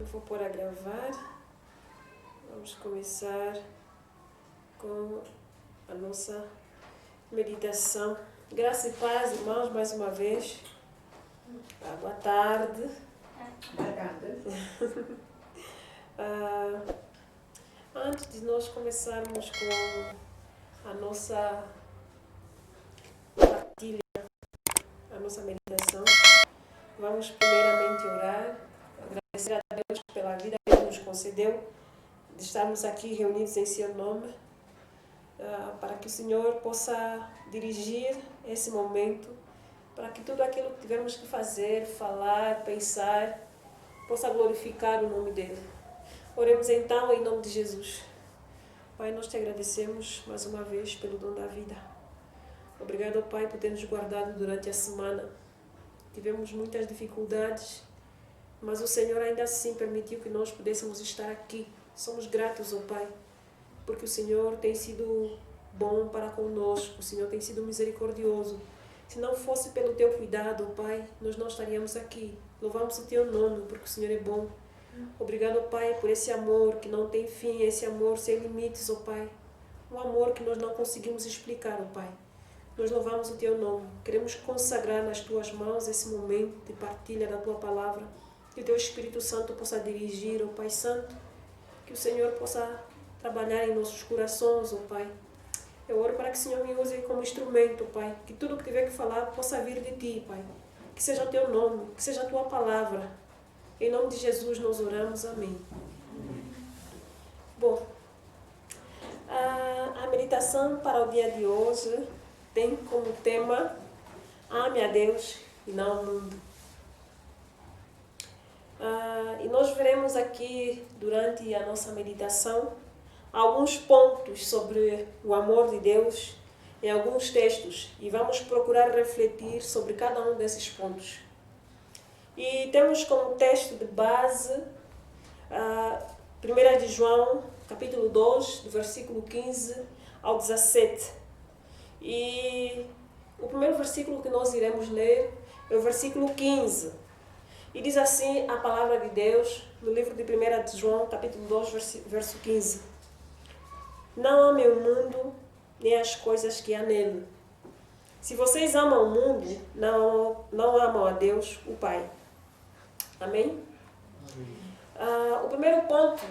vou pôr a gravar. Vamos começar com a nossa meditação. Graça e paz, irmãos, mais uma vez. Boa tarde. Boa tarde. Antes de nós começarmos com a nossa partilha, a nossa meditação, vamos primeiramente orar, agradecer a Deus pela vida que Ele nos concedeu, de estarmos aqui reunidos em seu nome, para que o Senhor possa dirigir esse momento, para que tudo aquilo que tivermos que fazer, falar, pensar, possa glorificar o nome dEle. Oremos então em nome de Jesus. Pai, nós te agradecemos mais uma vez pelo dom da vida. Obrigado, Pai, por ter nos guardado durante a semana. Tivemos muitas dificuldades, mas o Senhor ainda assim permitiu que nós pudéssemos estar aqui. Somos gratos, ó Pai, porque o Senhor tem sido bom para conosco, o Senhor tem sido misericordioso. Se não fosse pelo Teu cuidado, ó Pai, nós não estaríamos aqui. Louvamos o Teu nome, porque o Senhor é bom. Obrigado, Pai, por esse amor que não tem fim, esse amor sem limites, ó Pai. Um amor que nós não conseguimos explicar, ó Pai. Nós louvamos o Teu nome. Queremos consagrar nas Tuas mãos esse momento de partilha da Tua palavra. Que o Teu Espírito Santo possa dirigir, ó Pai Santo. Que o Senhor possa trabalhar em nossos corações, ó Pai. Eu oro para que o Senhor me use como instrumento, Pai. Que tudo que tiver que falar possa vir de Ti, Pai. Que seja o Teu nome, que seja a Tua palavra. Em nome de Jesus nós oramos. Amém. Bom, a meditação para o dia de hoje tem como tema ame a Deus e não ao mundo. E nós veremos aqui, durante a nossa meditação, alguns pontos sobre o amor de Deus em alguns textos. E vamos procurar refletir sobre cada um desses pontos. E temos como texto de base 1 de João, capítulo 2, do versículo 15 ao 17. E o primeiro versículo que nós iremos ler é o versículo 15. E diz assim a palavra de Deus, no livro de 1 de João, capítulo 2, verso 15. Não amem o mundo, nem as coisas que há nele. Se vocês amam o mundo, não amam a Deus, o Pai. Amém? O primeiro ponto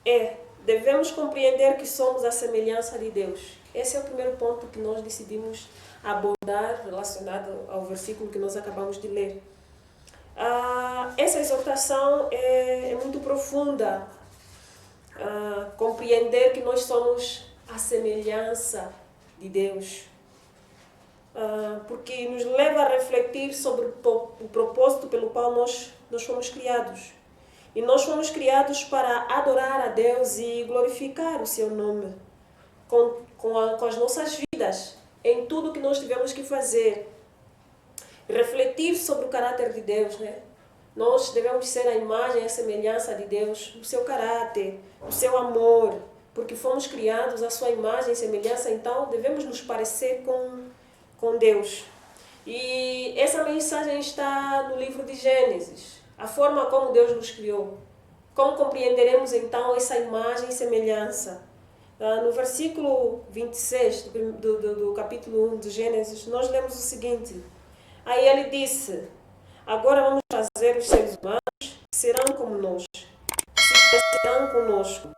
é: devemos compreender que somos a semelhança de Deus. Esse é o primeiro ponto que nós decidimos abordar, relacionado ao versículo que nós acabamos de ler. Essa exortação é muito profunda. Compreender que nós somos a semelhança de Deus. Porque nos leva a refletir sobre o propósito pelo qual nós fomos criados. E nós fomos criados para adorar a Deus e glorificar o Seu nome com as nossas vidas, em tudo que nós tivemos que fazer. Refletir sobre o caráter de Deus, né? Nós devemos ser a imagem e a semelhança de Deus, o seu caráter, o seu amor, porque fomos criados à sua imagem e semelhança, então devemos nos parecer com Deus. E essa mensagem está no livro de Gênesis, a forma como Deus nos criou. Como compreenderemos então essa imagem e semelhança? No versículo 26 do capítulo 1 de Gênesis, nós lemos o seguinte. Aí ele disse: agora vamos fazer os seres humanos que serão como nós, que se parecerão conosco.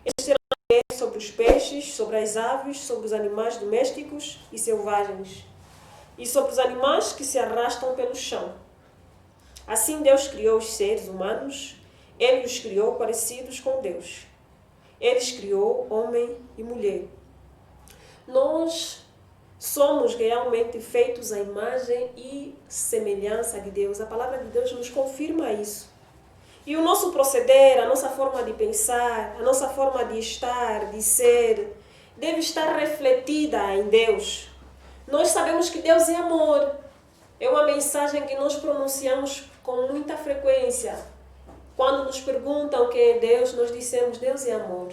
Eles terão poder sobre os peixes, sobre as aves, sobre os animais domésticos e selvagens, e sobre os animais que se arrastam pelo chão. Assim Deus criou os seres humanos, Ele os criou parecidos com Deus. Ele os criou homem e mulher. Nós somos realmente feitos à imagem e semelhança de Deus. A palavra de Deus nos confirma isso. E o nosso proceder, a nossa forma de pensar, a nossa forma de estar, de ser, deve estar refletida em Deus. Nós sabemos que Deus é amor. É uma mensagem que nós pronunciamos com muita frequência. Quando nos perguntam o que é Deus, nós dizemos: Deus é amor.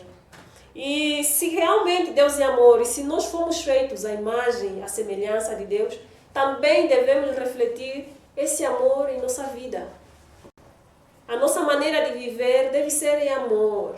E se realmente Deus é amor, e se nós fomos feitos à imagem, à semelhança de Deus, também devemos refletir esse amor em nossa vida. A nossa maneira de viver deve ser em amor.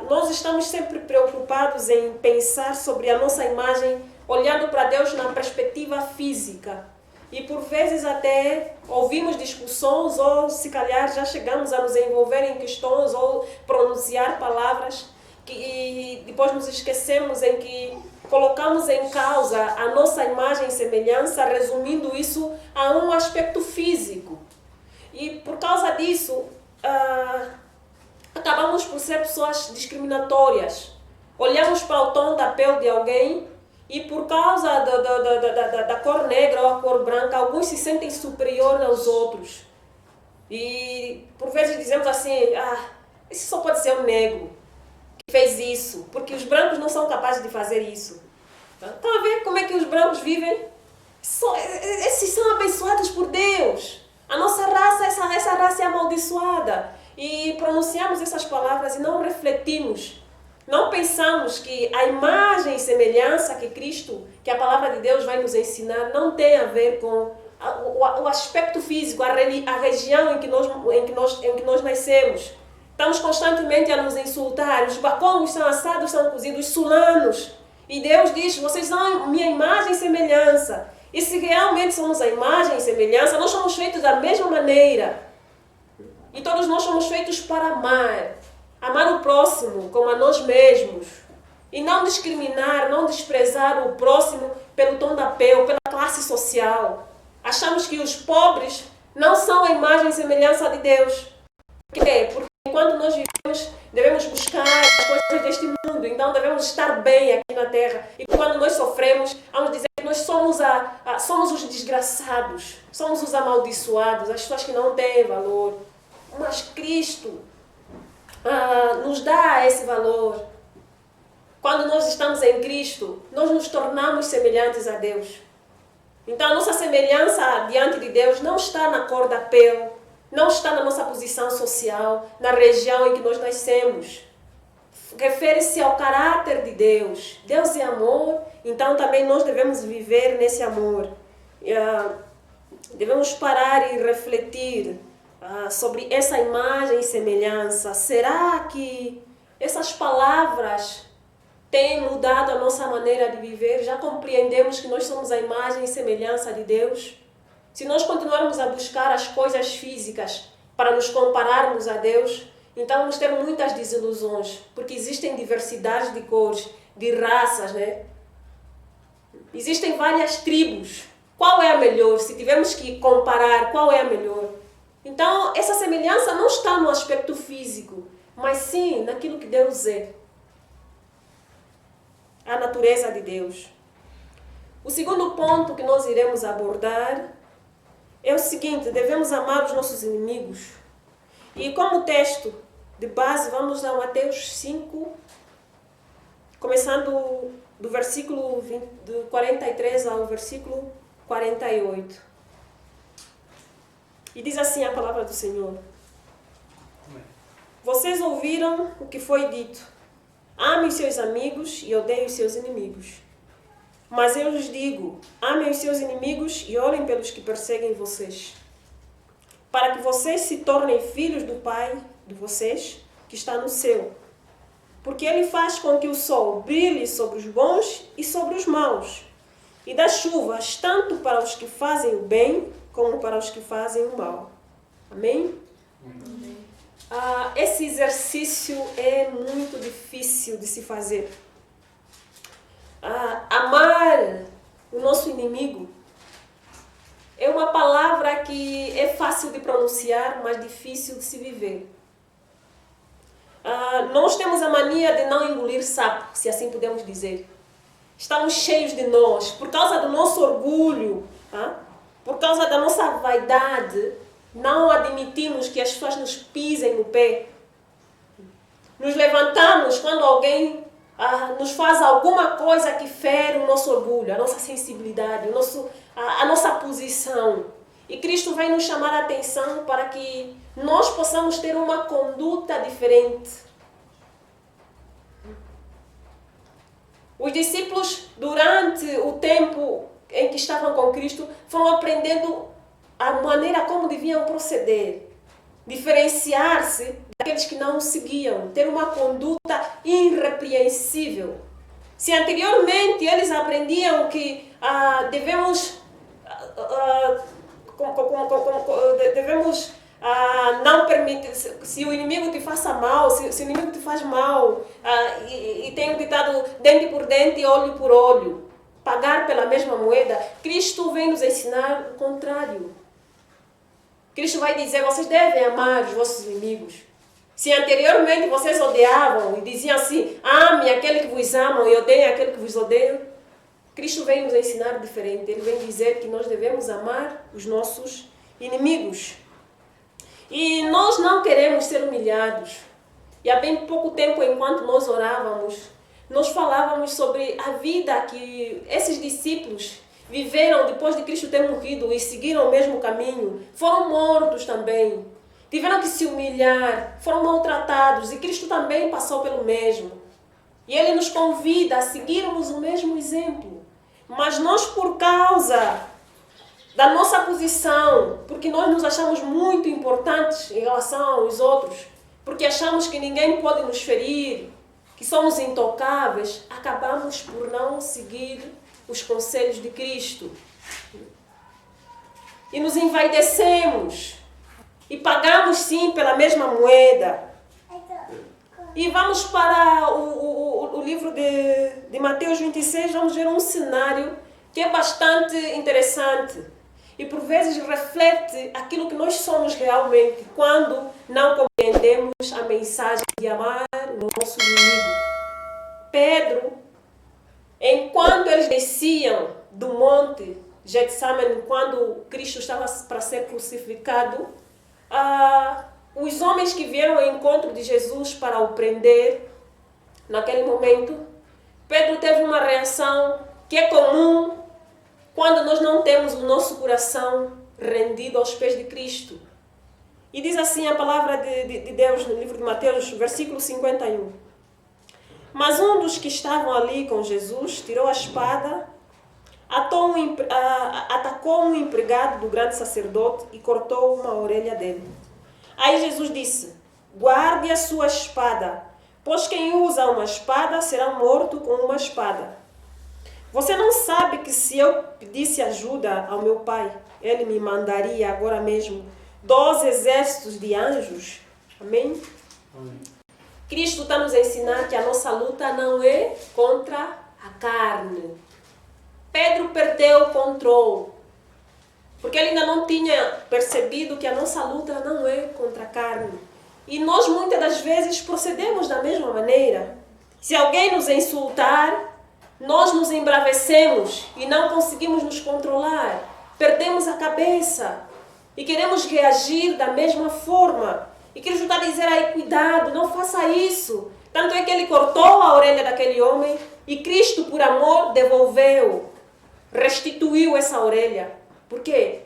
Nós estamos sempre preocupados em pensar sobre a nossa imagem, olhando para Deus na perspectiva física. E por vezes até ouvimos discussões ou se calhar já chegamos a nos envolver em questões ou pronunciar palavras que depois nos esquecemos em que colocamos em causa a nossa imagem e semelhança, resumindo isso a um aspecto físico. E por causa disso, acabamos por ser pessoas discriminatórias. Olhamos para o tom da pele de alguém e por causa da cor negra ou a cor branca, alguns se sentem superiores aos outros. E por vezes dizemos assim, esse só pode ser um negro que fez isso, porque os brancos não são capazes de fazer isso. Estão a ver como é que os brancos vivem? Esses são abençoados por Deus. A nossa raça, essa raça é amaldiçoada. E pronunciamos essas palavras e não refletimos. Não pensamos que a imagem e semelhança que Cristo, que a palavra de Deus vai nos ensinar, não tem a ver com o aspecto físico, a região em que nós nascemos. Estamos constantemente a nos insultar. Os bacongos são assados, são cozidos, os sulanos. E Deus diz, vocês são minha imagem e semelhança. E se realmente somos a imagem e semelhança, nós somos feitos da mesma maneira. E todos nós somos feitos para amar. Amar o próximo como a nós mesmos. E não discriminar, não desprezar o próximo pelo tom da pele, pela classe social. Achamos que os pobres não são a imagem e semelhança de Deus. Por quê? Porque enquanto nós vivemos, devemos buscar as coisas deste mundo. Então devemos estar bem aqui na terra. E quando nós sofremos, vamos dizer que nós somos os desgraçados. Somos os amaldiçoados, as pessoas que não têm valor. Mas Cristo nos dá esse valor. Quando nós estamos em Cristo, nós nos tornamos semelhantes a Deus. Então a nossa semelhança diante de Deus não está na cor da pele, não está na nossa posição social, na região em que nós nascemos. Refere-se ao caráter de Deus. Deus é amor, então também nós devemos viver nesse amor. Devemos parar e refletir sobre essa imagem e semelhança. Será que essas palavras têm mudado a nossa maneira de viver? Já compreendemos que nós somos a imagem e semelhança de Deus? Se nós continuarmos a buscar as coisas físicas para nos compararmos a Deus, então vamos ter muitas desilusões, porque existem diversidades de cores, de raças, né? Existem várias tribos. Qual é a melhor? Se tivermos que comparar, qual é a melhor? Então, essa semelhança não está no aspecto físico, mas sim naquilo que Deus é. A natureza de Deus. O segundo ponto que nós iremos abordar é o seguinte: devemos amar os nossos inimigos. E como texto de base, vamos a Mateus 5, começando do versículo 43 ao versículo 48. E diz assim a palavra do Senhor. Vocês ouviram o que foi dito: ame os seus amigos e odeie os seus inimigos. Mas eu lhes digo, amem os seus inimigos e orem pelos que perseguem vocês, para que vocês se tornem filhos do Pai de vocês, que está no céu. Porque Ele faz com que o sol brilhe sobre os bons e sobre os maus, e dá chuvas tanto para os que fazem o bem, como para os que fazem o mal. Amém? Amém. Esse exercício é muito difícil de se fazer. Amar o nosso inimigo é uma palavra que é fácil de pronunciar, mas difícil de se viver. Nós temos a mania de não engolir sapo, se assim podemos dizer. Estamos cheios de nós, por causa do nosso orgulho, por causa da nossa vaidade, não admitimos que as pessoas nos pisem no pé. Nos levantamos quando alguém nos faz alguma coisa que fere o nosso orgulho, a nossa sensibilidade, a nossa posição. E Cristo vai nos chamar a atenção para que nós possamos ter uma conduta diferente. Os discípulos, durante o tempo em que estavam com Cristo, foram aprendendo a maneira como deviam proceder, diferenciar-se daqueles que não o seguiam, ter uma conduta irrepreensível. Se anteriormente eles aprendiam que devemos não permitir, se o inimigo te faça mal, se o inimigo te faz mal, e tem o ditado dente por dente, olho por olho, pagar pela mesma moeda, Cristo vem nos ensinar o contrário. Cristo vai dizer, vocês devem amar os vossos inimigos. Se anteriormente vocês odiavam e diziam assim, ame aquele que vos ama e odeiem aquele que vos odeia, Cristo vem nos ensinar diferente. Ele vem dizer que nós devemos amar os nossos inimigos. E nós não queremos ser humilhados. E há bem pouco tempo, enquanto nós orávamos, nós falávamos sobre a vida que esses discípulos viveram depois de Cristo ter morrido e seguiram o mesmo caminho. Foram mortos também. Tiveram que se humilhar, foram maltratados e Cristo também passou pelo mesmo. E Ele nos convida a seguirmos o mesmo exemplo. Mas nós, por causa da nossa posição, porque nós nos achamos muito importantes em relação aos outros, porque achamos que ninguém pode nos ferir, que somos intocáveis, acabamos por não seguir os conselhos de Cristo. E nos envaidecemos. E pagamos sim pela mesma moeda. E vamos para o livro de Mateus 26, vamos ver um cenário que é bastante interessante. E por vezes reflete aquilo que nós somos realmente quando não compreendemos a mensagem de amar o nosso inimigo. Pedro, enquanto eles desciam do monte Getsemane, quando Cristo estava para ser crucificado, os homens que vieram ao encontro de Jesus para o prender, naquele momento, Pedro teve uma reação que é comum quando nós não temos o nosso coração rendido aos pés de Cristo. E diz assim a palavra de Deus no livro de Mateus, versículo 51. Mas um dos que estavam ali com Jesus tirou a espada, atacou um empregado do grande sacerdote e cortou uma orelha dele. Aí Jesus disse, guarde a sua espada, pois quem usa uma espada será morto com uma espada. Você não sabe que se eu pedisse ajuda ao meu Pai, Ele me mandaria agora mesmo 12 exércitos de anjos? Amém? Amém. Cristo está nos ensinando que a nossa luta não é contra a carne. Pedro perdeu o controle, porque ele ainda não tinha percebido que a nossa luta não é contra a carne. E nós muitas das vezes procedemos da mesma maneira. Se alguém nos insultar, nós nos embravecemos e não conseguimos nos controlar. Perdemos a cabeça e queremos reagir da mesma forma. E Cristo está a dizer aí, cuidado, não faça isso. Tanto é que ele cortou a orelha daquele homem e Cristo, por amor, devolveu, restituiu essa orelha. Por quê?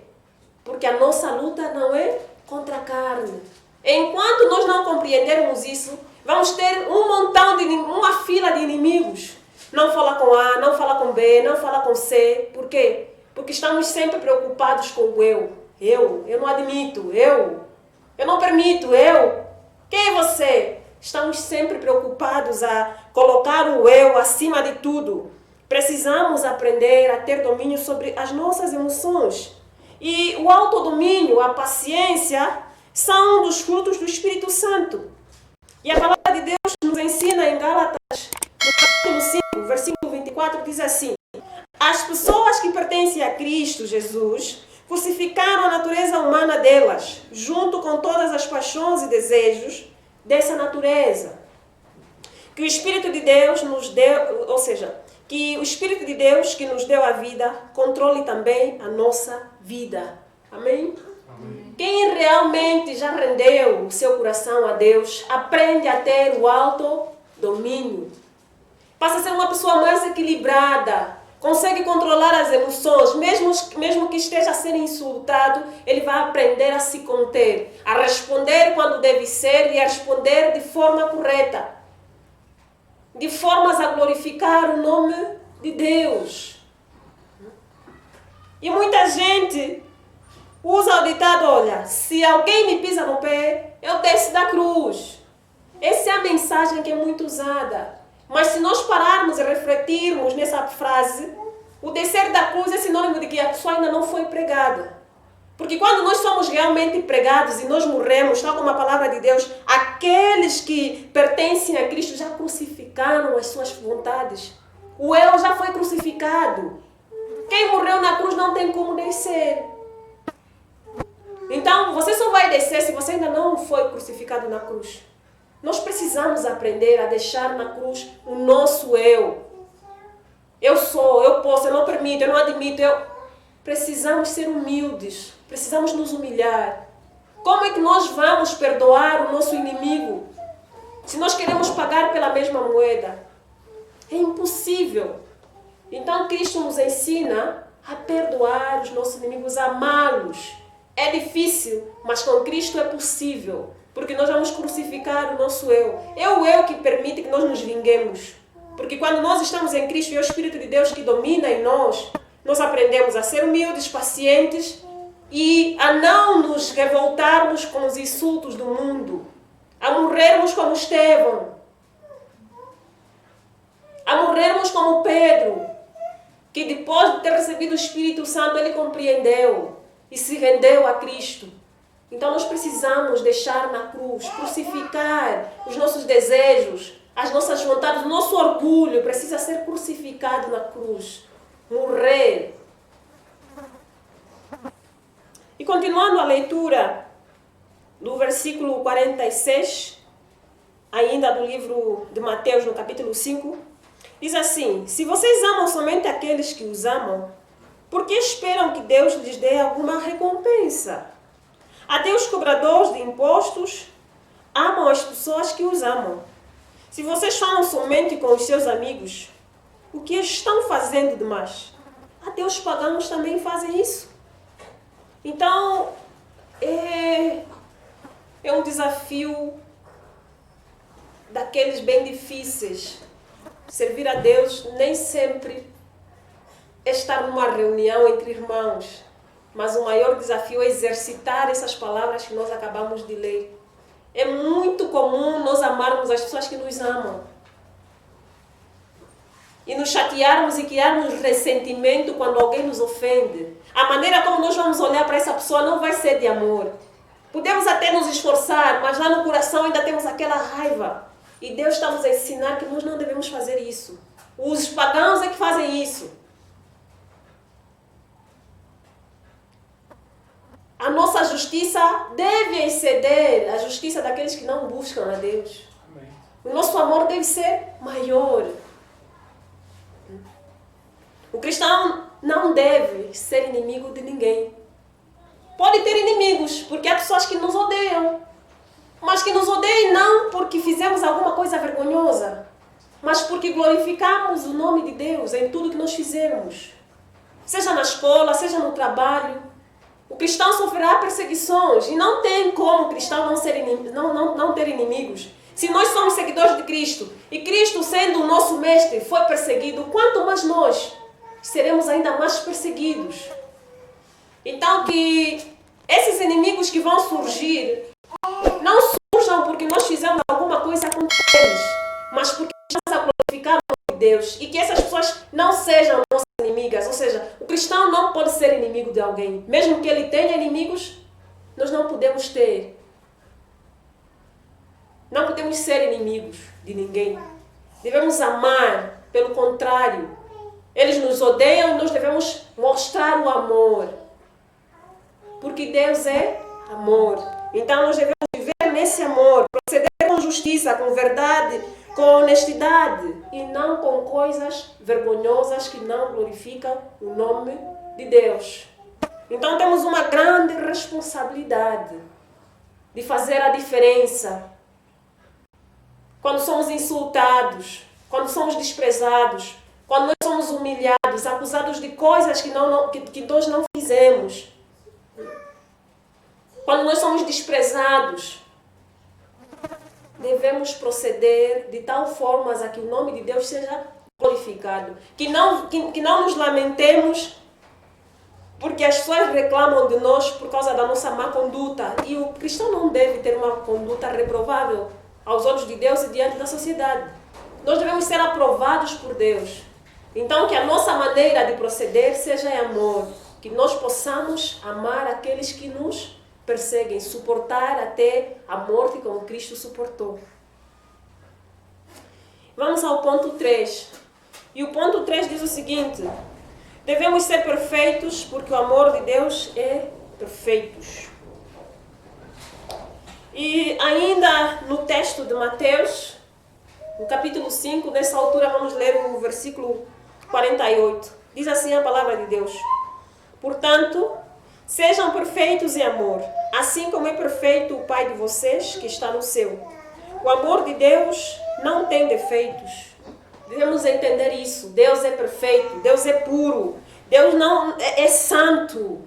Porque a nossa luta não é contra a carne. Enquanto nós não compreendermos isso, vamos ter uma fila de inimigos. Não fala com A, não fala com B, não fala com C. Por quê? Porque estamos sempre preocupados com o eu. Eu não admito, eu não permito, Quem é você? Estamos sempre preocupados a colocar o eu acima de tudo. Precisamos aprender a ter domínio sobre as nossas emoções. E o autodomínio, a paciência, são um dos frutos do Espírito Santo. E a palavra de Deus nos ensina em Gálatas, no capítulo 5, versículo 24, diz assim: as pessoas que pertencem a Cristo Jesus crucificaram a natureza humana delas, junto com todas as paixões e desejos dessa natureza. Que o Espírito de Deus nos deu, ou seja, que o Espírito de Deus que nos deu a vida controle também a nossa vida. Amém? Amém. Quem realmente já rendeu o seu coração a Deus, aprende a ter o autodomínio. Passa a ser uma pessoa mais equilibrada, consegue controlar as emoções, mesmo que esteja a ser insultado, ele vai aprender a se conter, a responder quando deve ser e a responder de forma correta, de formas a glorificar o nome de Deus. E muita gente usa o ditado, olha, se alguém me pisa no pé, eu desço da cruz. Essa é a mensagem que é muito usada. Mas se nós pararmos e refletirmos nessa frase, o descer da cruz é sinônimo de que a pessoa ainda não foi pregada. Porque quando nós somos realmente pregados e nós morremos, tal como a palavra de Deus, aqueles que pertencem a Cristo já crucificaram as suas vontades. O eu já foi crucificado. Quem morreu na cruz não tem como descer. Então, você só vai descer se você ainda não foi crucificado na cruz. Nós precisamos aprender a deixar na cruz o nosso eu. Eu sou, eu posso, eu não permito, eu não admito. Precisamos ser humildes. Precisamos nos humilhar. Como é que nós vamos perdoar o nosso inimigo se nós queremos pagar pela mesma moeda? É impossível. Então Cristo nos ensina a perdoar os nossos inimigos, a amá-los. É difícil, mas com Cristo é possível. Porque nós vamos crucificar o nosso eu. É o eu que permite que nós nos vinguemos. Porque quando nós estamos em Cristo e é o Espírito de Deus que domina em nós, nós aprendemos a ser humildes, pacientes e a não nos revoltarmos com os insultos do mundo. A morrermos como Estevão. A morrermos como Pedro, que depois de ter recebido o Espírito Santo, ele compreendeu e se rendeu a Cristo. Então nós precisamos deixar na cruz, crucificar os nossos desejos, as nossas vontades, o nosso orgulho precisa ser crucificado na cruz. Morrer. E continuando a leitura do versículo 46, ainda do livro de Mateus, no capítulo 5, diz assim: se vocês amam somente aqueles que os amam, por que esperam que Deus lhes dê alguma recompensa? Até os cobradores de impostos amam as pessoas que os amam. Se vocês falam somente com os seus amigos, o que estão fazendo demais? Até os pagãos também fazem isso. Então, é um desafio daqueles bem difíceis. Servir a Deus nem sempre é estar numa reunião entre irmãos. Mas o maior desafio é exercitar essas palavras que nós acabamos de ler. É muito comum nós amarmos as pessoas que nos amam. E nos chatearmos e criarmos ressentimento quando alguém nos ofende. A maneira como nós vamos olhar para essa pessoa não vai ser de amor. Podemos até nos esforçar, mas lá no coração ainda temos aquela raiva. E Deus está nos a ensinar que nós não devemos fazer isso. Os pagãos é que fazem isso. A nossa justiça deve exceder a justiça daqueles que não buscam a Deus. Amém. O nosso amor deve ser maior. O cristão não deve ser inimigo de ninguém. Pode ter inimigos, porque há pessoas que nos odeiam. Mas que nos odeiam não porque fizemos alguma coisa vergonhosa, mas porque glorificamos o nome de Deus em tudo que nós fizermos. Seja na escola, seja no trabalho. O cristão sofrerá perseguições e não tem como o cristão não ter inimigos. Se nós somos seguidores de Cristo e Cristo, sendo o nosso mestre, foi perseguido, quanto mais nós seremos ainda mais perseguidos. Então que esses inimigos que vão surgir não surjam porque nós fizemos alguma coisa contra eles, mas porque estamos a glorificar o nome de Deus e que essas pessoas não sejam nossas inimigas. Ou seja, o cristão não pode ser inimigo de alguém. Mesmo que ele tenha inimigos, nós não podemos ter. Não podemos ser inimigos de ninguém. Devemos amar, pelo contrário. Eles nos odeiam e nós devemos mostrar o amor. Porque Deus é amor. Então nós devemos viver nesse amor, proceder com justiça, com verdade, com honestidade e não com coisas vergonhosas que não glorificam o nome de Deus. Então temos uma grande responsabilidade de fazer a diferença. Quando somos insultados, quando somos desprezados, quando nós somos humilhados, acusados de coisas que nós não fizemos, quando nós somos desprezados, devemos proceder de tal forma a que o nome de Deus seja glorificado. Que não nos lamentemos Porque as pessoas reclamam de nós por causa da nossa má conduta. E o cristão não deve ter uma conduta reprovável aos olhos de Deus e diante da sociedade. Nós devemos ser aprovados por Deus. Então, que a nossa maneira de proceder seja em amor. Que nós possamos amar aqueles que nos perseguem, suportar até a morte como Cristo suportou. Vamos ao ponto 3. E o ponto 3 diz o seguinte: devemos ser perfeitos porque o amor de Deus é perfeito. E ainda no texto de Mateus, no capítulo 5, nessa altura vamos ler o versículo 48. Diz assim a palavra de Deus: portanto, sejam perfeitos em amor, assim como é perfeito o Pai de vocês que está no céu. O amor de Deus não tem defeitos. Devemos entender isso. Deus é perfeito, Deus é puro, Deus não é santo.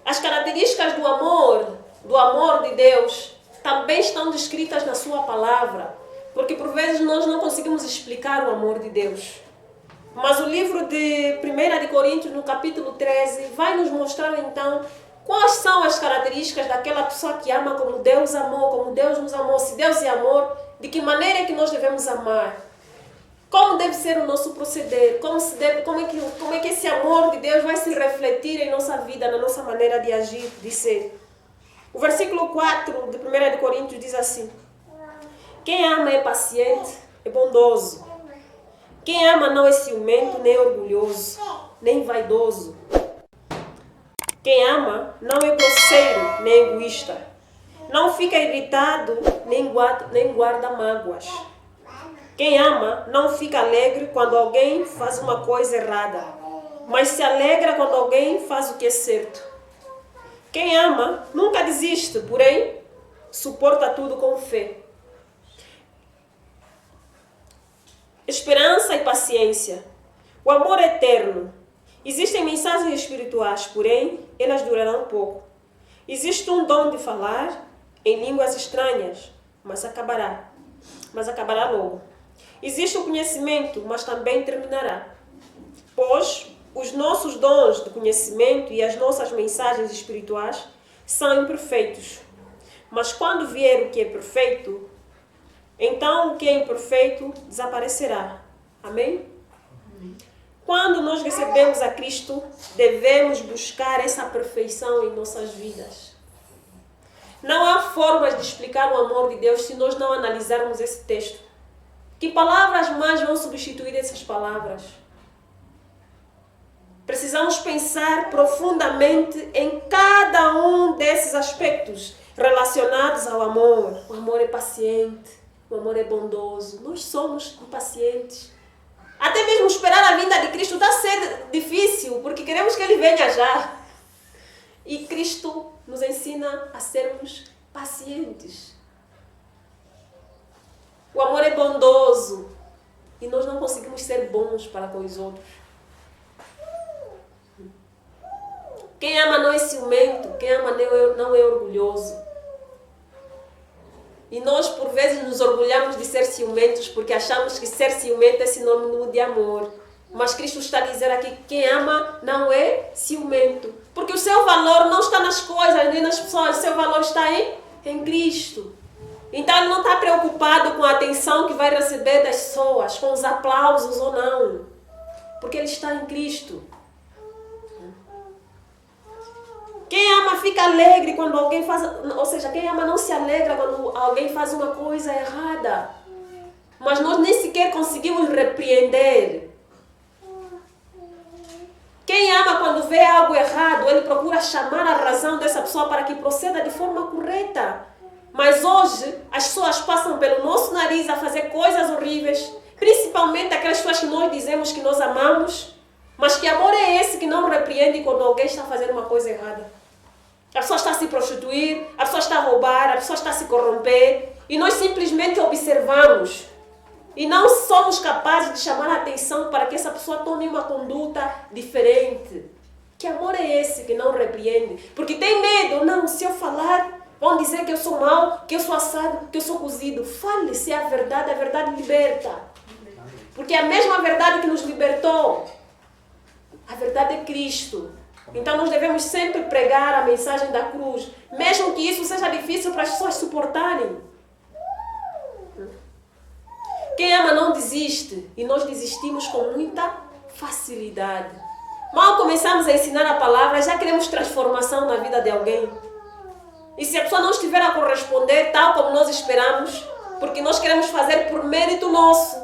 As características do amor de Deus, também estão descritas na sua palavra, porque por vezes nós não conseguimos explicar o amor de Deus. Mas o livro de 1 de Coríntios, no capítulo 13, vai nos mostrar então quais são as características daquela pessoa que ama como Deus amou, como Deus nos amou. Se Deus é amor, de que maneira é que nós devemos amar? Como deve ser o nosso proceder? Como é que esse amor de Deus vai se refletir em nossa vida, na nossa maneira de agir, de ser? O versículo 4 de 1 de Coríntios diz assim: quem ama é paciente, é bondoso. Quem ama não é ciumento, nem orgulhoso, nem vaidoso. Quem ama não é grosseiro, nem egoísta. Não fica irritado, nem guarda mágoas. Quem ama não fica alegre quando alguém faz uma coisa errada, mas se alegra quando alguém faz o que é certo. Quem ama nunca desiste, porém, suporta tudo com fé. Esperança e paciência. O amor é eterno. Existem mensagens espirituais, porém, elas durarão pouco. Existe um dom de falar em línguas estranhas, mas acabará logo. Existe o conhecimento, mas também terminará. Pois os nossos dons de conhecimento e as nossas mensagens espirituais são imperfeitos. Mas quando vier o que é perfeito, então o que é imperfeito desaparecerá. Amém? Quando nós recebemos a Cristo, devemos buscar essa perfeição em nossas vidas. Não há formas de explicar o amor de Deus se nós não analisarmos esse texto. Que palavras mais vão substituir essas palavras? Precisamos pensar profundamente em cada um desses aspectos relacionados ao amor. O amor é paciente, o amor é bondoso. Nós somos impacientes. Até mesmo esperar a vinda de Cristo está a ser difícil, porque queremos que Ele venha já. E Cristo nos ensina a sermos pacientes. O amor é bondoso e nós não conseguimos ser bons para com os outros. Quem ama não é ciumento, quem ama não é orgulhoso. E nós, por vezes, nos orgulhamos de ser ciumentos porque achamos que ser ciumento é sinônimo de amor. Mas Cristo está a dizer aqui que quem ama não é ciumento. Porque o seu valor não está nas coisas nem nas pessoas, o seu valor está em Cristo. Então ele não está preocupado com a atenção que vai receber das pessoas, com os aplausos ou não. Porque ele está em Cristo. Quem ama fica alegre quando alguém faz... Ou seja, quem ama não se alegra quando alguém faz uma coisa errada. Mas nós nem sequer conseguimos repreender. Quem ama quando vê algo errado, ele procura chamar a razão dessa pessoa para que proceda de forma correta. Mas hoje, as pessoas passam pelo nosso nariz a fazer coisas horríveis, principalmente aquelas pessoas que nós dizemos que nós amamos, mas que amor é esse que não repreende quando alguém está fazendo uma coisa errada? A pessoa está a se prostituir, a pessoa está a roubar, a pessoa está a se corromper, e nós simplesmente observamos. E não somos capazes de chamar a atenção para que essa pessoa tome uma conduta diferente. Que amor é esse que não repreende? Porque tem medo. Não, se eu falar, vão dizer que eu sou mau, que eu sou assado, que eu sou cozido. Fale se é a verdade liberta. Porque a mesma verdade que nos libertou, a verdade é Cristo. Então nós devemos sempre pregar a mensagem da cruz, mesmo que isso seja difícil para as pessoas suportarem. Quem ama não desiste, e nós desistimos com muita facilidade. Mal começamos a ensinar a palavra, já queremos transformação na vida de alguém. E se a pessoa não estiver a corresponder tal como nós esperamos, porque nós queremos fazer por mérito nosso.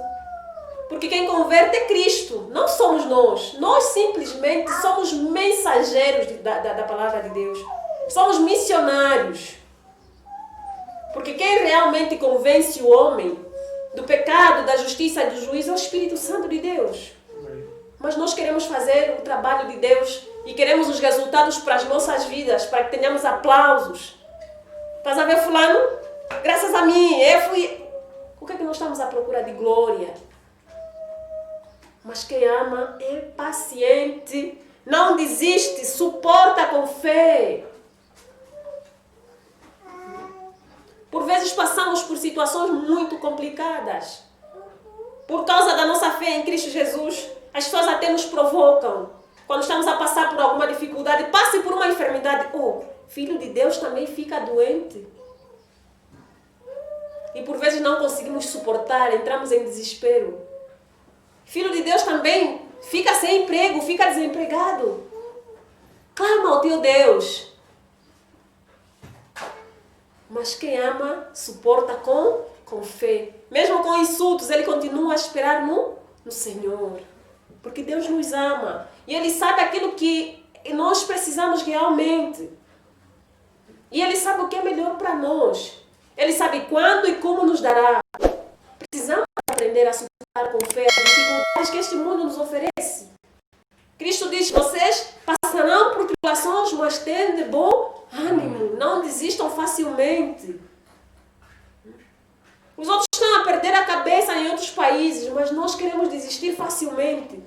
Porque quem converte é Cristo, não somos nós. Nós simplesmente somos mensageiros da palavra de Deus. Somos missionários. Porque quem realmente convence o homem do pecado, da justiça e do juízo é o Espírito Santo de Deus. Mas nós queremos fazer o trabalho de Deus e queremos os resultados para as nossas vidas, para que tenhamos aplausos. Estás a ver fulano? Graças a mim, eu fui... O que é que nós estamos à procura de glória? Mas quem ama é paciente, não desiste, suporta com fé. Por vezes passamos por situações muito complicadas. Por causa da nossa fé em Cristo Jesus, as pessoas até nos provocam. Quando estamos a passar por alguma dificuldade, passe por uma enfermidade. Oh, filho de Deus também fica doente. E por vezes não conseguimos suportar, entramos em desespero. Filho de Deus também fica sem emprego, fica desempregado. Clama ao teu Deus. Mas quem ama, suporta com fé. Mesmo com insultos, ele continua a esperar no Senhor. Porque Deus nos ama. E Ele sabe aquilo que nós precisamos realmente. E Ele sabe o que é melhor para nós. Ele sabe quando e como nos dará. Precisamos aprender a suportar com fé as dificuldades que este mundo nos oferece. Cristo diz, vocês passarão por tribulações, mas tende bom ânimo. Não desistam facilmente. Os outros estão a perder a cabeça em outros países, mas nós queremos desistir facilmente.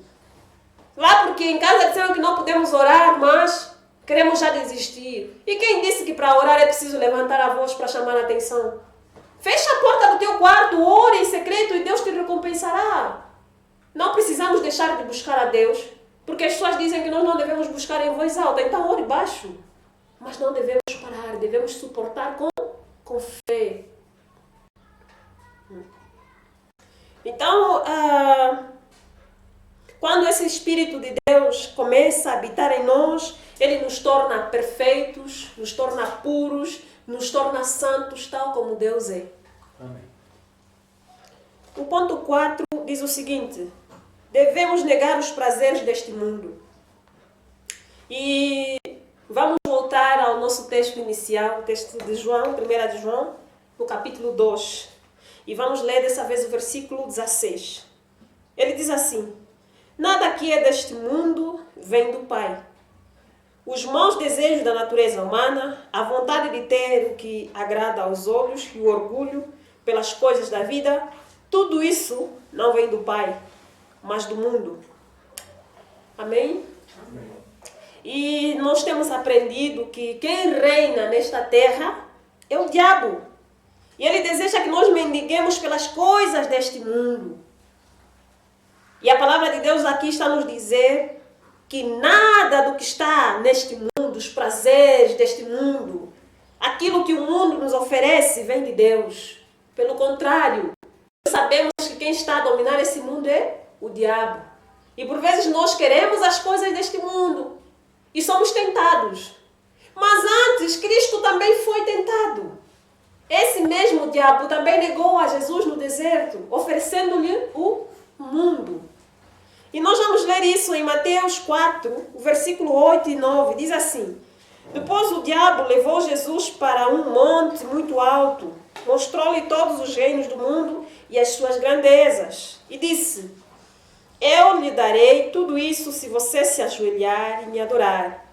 Lá porque em casa disseram que não podemos orar, mas queremos já desistir. E quem disse que para orar é preciso levantar a voz para chamar a atenção? Fecha a porta do teu quarto, ore em secreto e Deus te recompensará. Não precisamos deixar de buscar a Deus, porque as pessoas dizem que nós não devemos buscar em voz alta, então ore baixo. Mas não devemos parar, devemos suportar com fé. Então, quando esse Espírito de Deus começa a habitar em nós, ele nos torna perfeitos, nos torna puros, nos torna santos, tal como Deus é. Amém. O ponto 4 diz o seguinte: devemos negar os prazeres deste mundo. E vamos voltar ao nosso texto inicial, o texto de João, 1 de João, no capítulo 2. E vamos ler dessa vez o versículo 16. Ele diz assim: nada que é deste mundo vem do Pai. Os maus desejos da natureza humana, a vontade de ter o que agrada aos olhos e o orgulho pelas coisas da vida, tudo isso não vem do Pai, mas do mundo. Amém? Amém. E nós temos aprendido que quem reina nesta terra é o diabo. E ele deseja que nós mendiguemos pelas coisas deste mundo. E a palavra de Deus aqui está nos dizer que nada do que está neste mundo, os prazeres deste mundo, aquilo que o mundo nos oferece, vem de Deus. Pelo contrário, sabemos que quem está a dominar esse mundo é o diabo. E por vezes nós queremos as coisas deste mundo e somos tentados. Mas antes, Cristo também foi tentado. Esse mesmo diabo também negou a Jesus no deserto, oferecendo-lhe o mundo. E nós vamos ler isso em Mateus 4, o versículo 8 e 9. Diz assim: depois o diabo levou Jesus para um monte muito alto, mostrou-lhe todos os reinos do mundo e as suas grandezas, e disse: eu lhe darei tudo isso se você se ajoelhar e me adorar.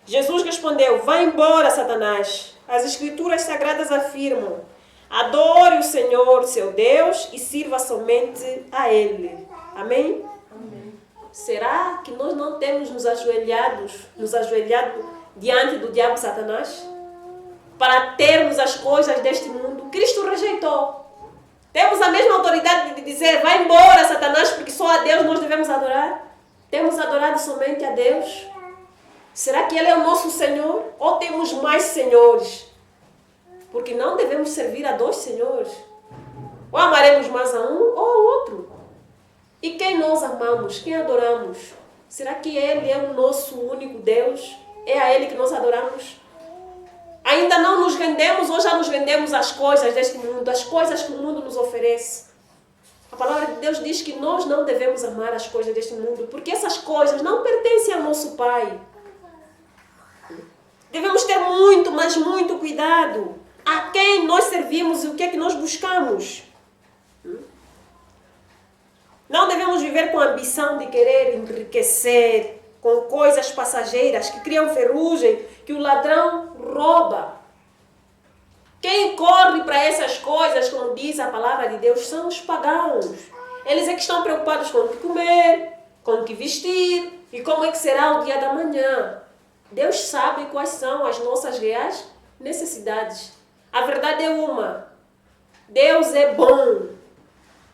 Jesus respondeu: vá embora, Satanás. As Escrituras Sagradas afirmam: adore o Senhor, seu Deus, e sirva somente a Ele. Amém? Amém. Será que nós não temos nos ajoelhado diante do diabo Satanás? Para termos as coisas deste mundo? Cristo rejeitou. Temos a mesma autoridade de dizer, vai embora, Satanás, porque só a Deus nós devemos adorar? Temos adorado somente a Deus? Será que Ele é o nosso Senhor? Ou temos mais senhores? Porque não devemos servir a dois senhores. Ou amaremos mais a um ou ao outro. E quem nós amamos? Quem adoramos? Será que Ele é o nosso único Deus? É a Ele que nós adoramos? Ainda não nos rendemos ou já nos rendemos às coisas deste mundo, às coisas que o mundo nos oferece? A palavra de Deus diz que nós não devemos amar as coisas deste mundo, porque essas coisas não pertencem ao nosso Pai. Devemos ter muito, mas muito cuidado a quem nós servimos e o que é que nós buscamos. Não devemos viver com a ambição de querer enriquecer com coisas passageiras que criam ferrugem, que o ladrão rouba. Quem corre para essas coisas, como diz a palavra de Deus, são os pagãos. Eles é que estão preocupados com o que comer, com o que vestir e como é que será o dia da manhã. Deus sabe quais são as nossas reais necessidades. A verdade é uma: Deus é bom.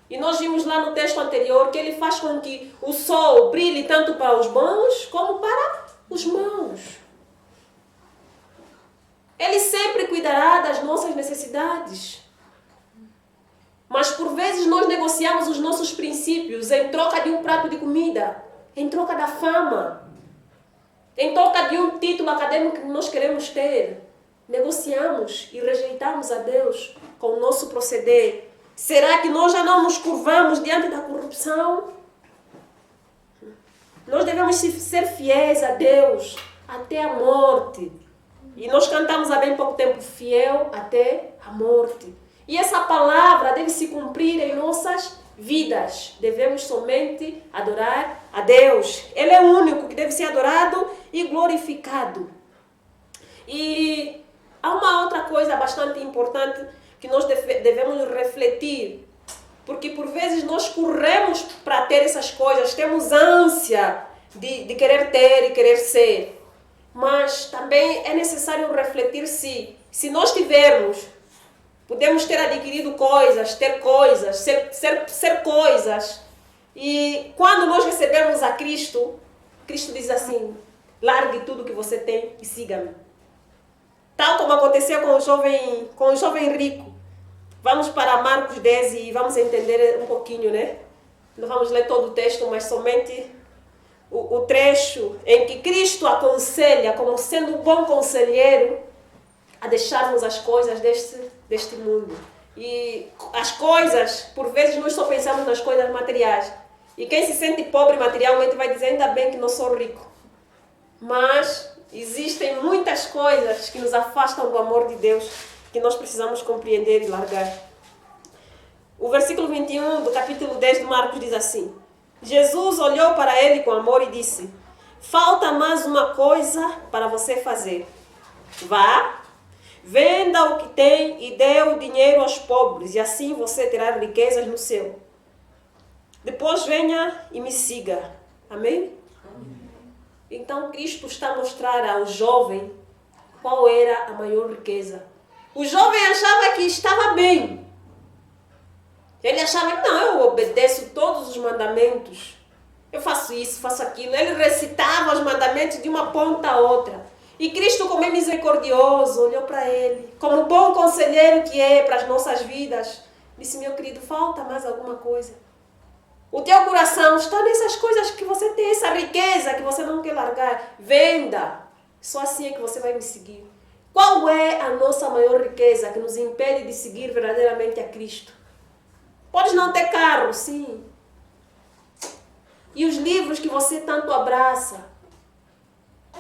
E nós vimos lá no texto anterior que Ele faz com que o sol brilhe tanto para os bons como para os maus. Ele sempre cuidará das nossas necessidades. Mas por vezes nós negociamos os nossos princípios em troca de um prato de comida, em troca da fama, em troca de um título acadêmico que nós queremos ter. Negociamos e rejeitamos a Deus com o nosso proceder. Será que nós já não nos curvamos diante da corrupção? Nós devemos ser fiéis a Deus até a morte. E nós cantamos há bem pouco tempo, fiel até a morte. E essa palavra deve se cumprir em nossas vidas. Devemos somente adorar a Deus. Ele é o único que deve ser adorado e glorificado. E há uma outra coisa bastante importante que nós devemos refletir, porque por vezes nós corremos para ter essas coisas, temos ânsia de querer ter e querer ser, mas também é necessário refletir se nós tivermos, podemos ter adquirido coisas, ter coisas, ser coisas, e quando nós recebemos a Cristo, Cristo diz assim, largue tudo que você tem e siga-me. Tal como aconteceu com o jovem rico. Vamos para Marcos 10 e vamos entender um pouquinho, né? Não vamos ler todo o texto, mas somente o trecho em que Cristo aconselha, como sendo um bom conselheiro, a deixarmos as coisas deste mundo. E as coisas, por vezes nós só pensamos nas coisas materiais. E quem se sente pobre materialmente vai dizer, ainda bem que não sou rico. Mas existem muitas coisas que nos afastam do amor de Deus, que nós precisamos compreender e largar. O versículo 21 do capítulo 10 de Marcos diz assim: Jesus olhou para ele com amor e disse: falta mais uma coisa para você fazer. Vá, venda o que tem e dê o dinheiro aos pobres, e assim você terá riquezas no céu. Depois venha e me siga. Amém? Então Cristo está a mostrar ao jovem qual era a maior riqueza. O jovem achava que estava bem. Ele achava que não, eu obedeço todos os mandamentos. Eu faço isso, faço aquilo. Ele recitava os mandamentos de uma ponta a outra. E Cristo, como é misericordioso, olhou para ele, como bom conselheiro que é para as nossas vidas, disse: meu querido, falta mais alguma coisa. O teu coração está nessas coisas que você tem, essa riqueza que você não quer largar. Venda. Só assim é que você vai me seguir. Qual é a nossa maior riqueza que nos impede de seguir verdadeiramente a Cristo? Podes não ter carro, sim. E os livros que você tanto abraça,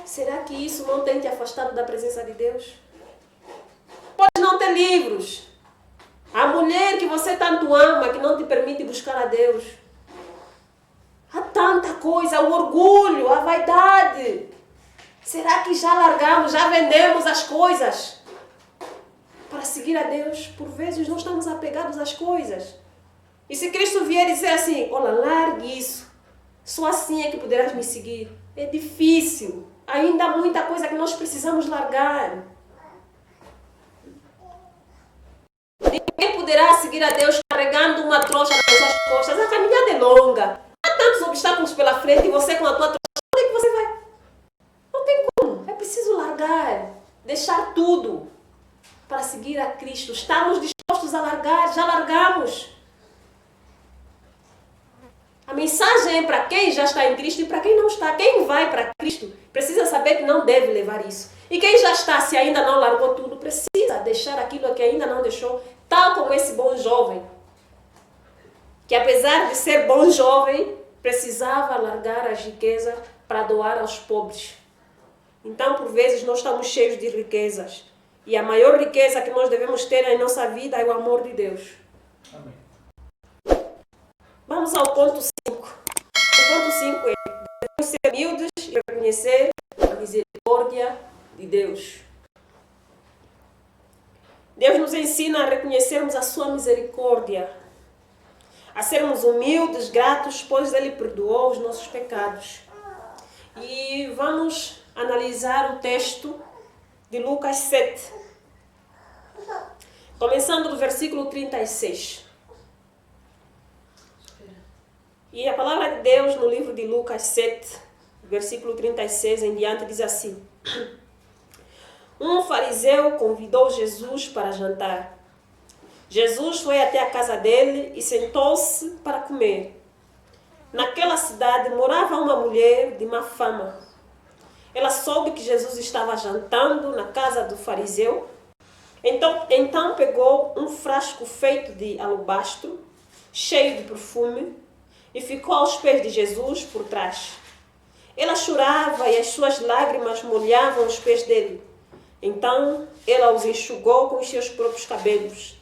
será que isso não tem te afastado da presença de Deus? Podes não ter livros. A mulher que você tanto ama, que não te permite buscar a Deus. Há tanta coisa, o orgulho, a vaidade. Será que já largamos, já vendemos as coisas para seguir a Deus? Por vezes nós estamos apegados às coisas. E se Cristo vier dizer assim: olha, largue isso, só assim é que poderás me seguir. É difícil. Ainda há muita coisa que nós precisamos largar. Ninguém poderá seguir a Deus carregando uma trouxa nas suas costas, a caminhada é longa. Há tantos obstáculos pela frente e você com a tua trouxa, onde é que você vai? Não tem como. É preciso largar, deixar tudo para seguir a Cristo. Estamos dispostos a largar, já largamos. A mensagem é para quem já está em Cristo e para quem não está. Quem vai para Cristo precisa saber que não deve levar isso. E quem já está, se ainda não largou tudo, precisa deixar aquilo que ainda não deixou, tal como esse bom jovem, que apesar de ser bom jovem, precisava largar as riquezas para doar aos pobres. Então, por vezes, nós estamos cheios de riquezas. E a maior riqueza que nós devemos ter em nossa vida é o amor de Deus. Amém. Vamos ao ponto 5. O ponto 5 é: devemos ser humildes e reconhecer a misericórdia de Deus. Deus nos ensina a reconhecermos a sua misericórdia, a sermos humildes, gratos, pois Ele perdoou os nossos pecados. E vamos analisar o texto de Lucas 7, começando do versículo 36. E a palavra de Deus no livro de Lucas 7, versículo 36 em diante, diz assim: Um fariseu convidou Jesus para jantar. Jesus foi até a casa dele e sentou-se para comer. Naquela cidade morava uma mulher de má fama. Ela soube que Jesus estava jantando na casa do fariseu. Então pegou um frasco feito de alabastro, cheio de perfume, e ficou aos pés de Jesus por trás. Ela chorava e as suas lágrimas molhavam os pés dele. Então ela os enxugou com os seus próprios cabelos.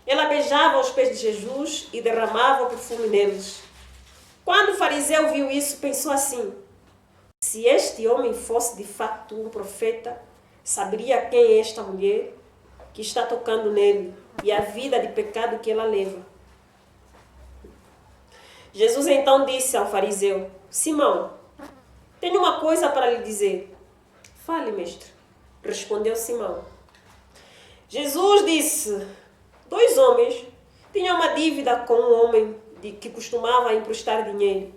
Ela beijava os pés de Jesus e derramava o perfume neles. Quando o fariseu viu isso, pensou assim: se este homem fosse de fato um profeta, saberia quem é esta mulher que está tocando nele e a vida de pecado que ela leva. Jesus então disse ao fariseu: Simão, tenho uma coisa para lhe dizer. Fale, mestre, respondeu Simão. Jesus disse: 2 homens tinham uma dívida com um homem que costumava emprestar dinheiro.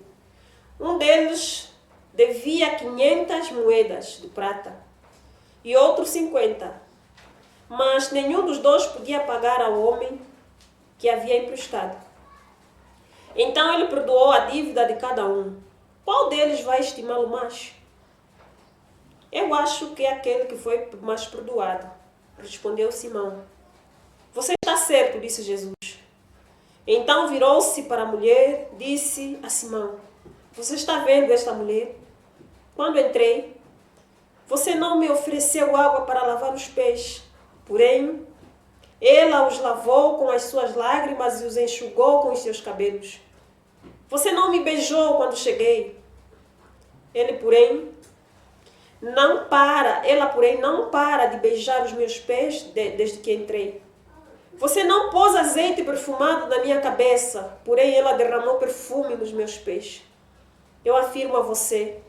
Um deles devia 500 moedas de prata e outro 50. Mas nenhum dos dois podia pagar ao homem que havia emprestado. Então ele perdoou a dívida de cada um. Qual deles vai estimá-lo mais? Eu acho que é aquele que foi mais perdoado, respondeu Simão. Você está certo, disse Jesus. Então virou-se para a mulher, disse a Simão: Você está vendo esta mulher? Quando entrei, você não me ofereceu água para lavar os pés. Porém, ela os lavou com as suas lágrimas e os enxugou com os seus cabelos. Você não me beijou quando cheguei. Ela, porém, não para de beijar os meus pés desde que entrei. Você não pôs azeite perfumado na minha cabeça, porém ela derramou perfume nos meus pés. Eu afirmo a você,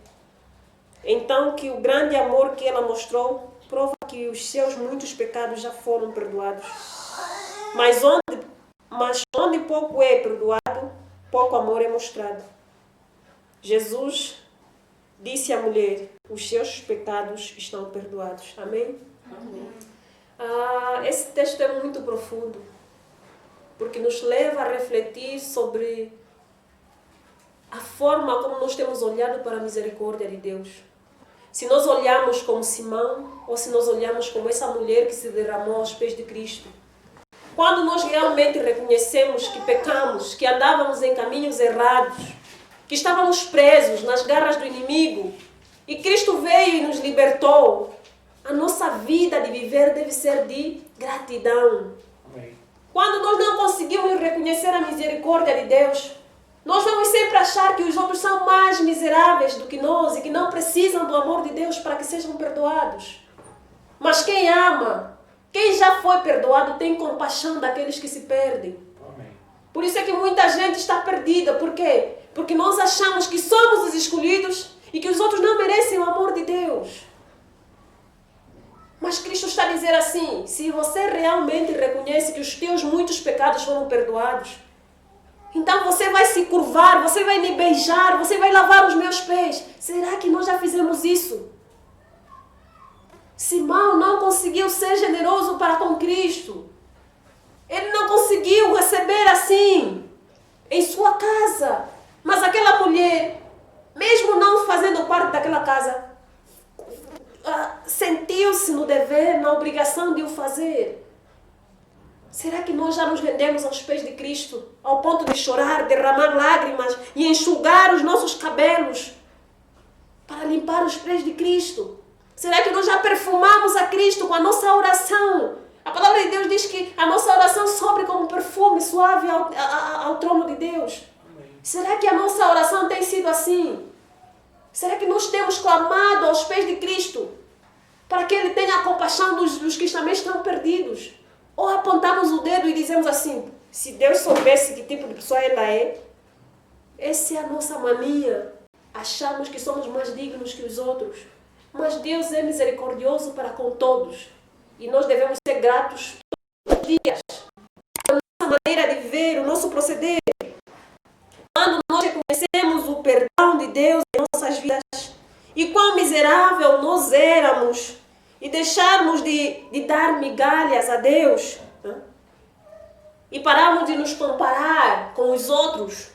então, que o grande amor que ela mostrou prova que os seus muitos pecados já foram perdoados. Mas onde pouco é perdoado, pouco amor é mostrado. Jesus disse à mulher: os seus pecados estão perdoados. Amém? Amém. Esse texto é muito profundo, porque nos leva a refletir sobre a forma como nós temos olhado para a misericórdia de Deus. Se nós olhamos como Simão ou se nós olhamos como essa mulher que se derramou aos pés de Cristo. Quando nós realmente reconhecemos que pecamos, que andávamos em caminhos errados, que estávamos presos nas garras do inimigo e Cristo veio e nos libertou, a nossa vida de viver deve ser de gratidão. Amém. Quando nós não conseguimos reconhecer a misericórdia de Deus, nós vamos sempre achar que os outros são mais miseráveis do que nós e que não precisam do amor de Deus para que sejam perdoados. Mas quem ama, quem já foi perdoado, tem compaixão daqueles que se perdem. Amém. Por isso é que muita gente está perdida. Por quê? Porque nós achamos que somos os escolhidos e que os outros não merecem o amor de Deus. Mas Cristo está a dizer assim, se você realmente reconhece que os teus muitos pecados foram perdoados, então você vai se curvar, você vai me beijar, você vai lavar os meus pés. Será que nós já fizemos isso? Simão não conseguiu ser generoso para com Cristo. Ele não conseguiu receber assim, em sua casa. Mas aquela mulher, mesmo não fazendo parte daquela casa, sentiu-se no dever, na obrigação de o fazer. Será que nós já nos rendemos aos pés de Cristo, ao ponto de chorar, derramar lágrimas e enxugar os nossos cabelos para limpar os pés de Cristo? Será que nós já perfumamos a Cristo com a nossa oração? A palavra de Deus diz que a nossa oração sobe como perfume suave ao trono de Deus. Amém. Será que a nossa oração tem sido assim? Será que nós temos clamado aos pés de Cristo para que Ele tenha compaixão dos que também estão perdidos? Ou apontamos o dedo e dizemos assim, se Deus soubesse que tipo de pessoa ela é, essa é a nossa mania. Achamos que somos mais dignos que os outros. Mas Deus é misericordioso para com todos. E nós devemos ser gratos todos os dias. A nossa maneira de ver, o nosso proceder. Quando nós reconhecemos o perdão de Deus em nossas vidas e quão miserável nós éramos e deixarmos de dar migalhas a Deus, né? E pararmos de nos comparar com os outros,